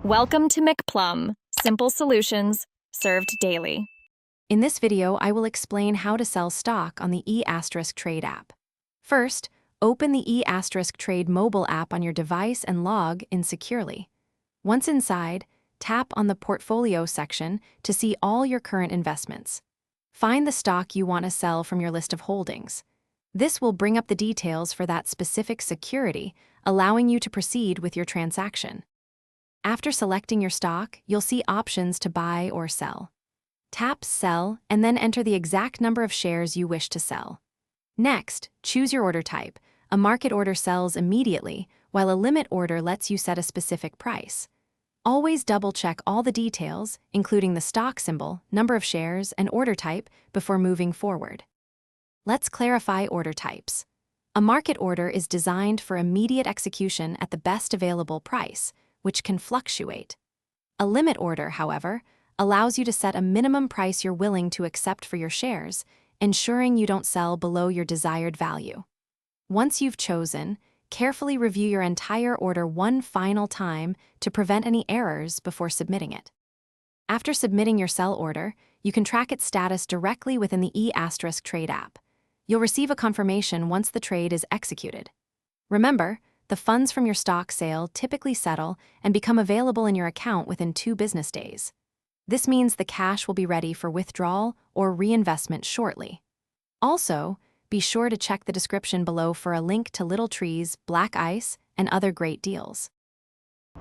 Welcome to McPlum, simple solutions served daily. In this video, I will explain how to sell stock on the Etrade app. First, open the Etrade mobile app on your device and log in securely. Once inside, tap on the Portfolio section to see all your current investments. Find the stock you want to sell from your list of holdings. This will bring up the details for that specific security, allowing you to proceed with your transaction. After selecting your stock, you'll see options to buy or sell. Tap Sell and then enter the exact number of shares you wish to sell. Next, choose your order type. A market order sells immediately, while a limit order lets you set a specific price. Always double-check all the details, including the stock symbol, number of shares, and order type, before moving forward. Let's clarify order types. A market order is designed for immediate execution at the best available price, which can fluctuate. A limit order, however, allows you to set a minimum price you're willing to accept for your shares, ensuring you don't sell below your desired value. Once you've chosen, carefully review your entire order one final time to prevent any errors before submitting it. After submitting your sell order, you can track its status directly within the Etrade app. You'll receive a confirmation once the trade is executed. Remember, the funds from your stock sale typically settle and become available in your account within 2 business days. This means the cash will be ready for withdrawal or reinvestment shortly. Also, be sure to check the description below for a link to Little Tree's Black Ice and other great deals.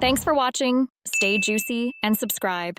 Thanks for watching. Stay juicy and subscribe.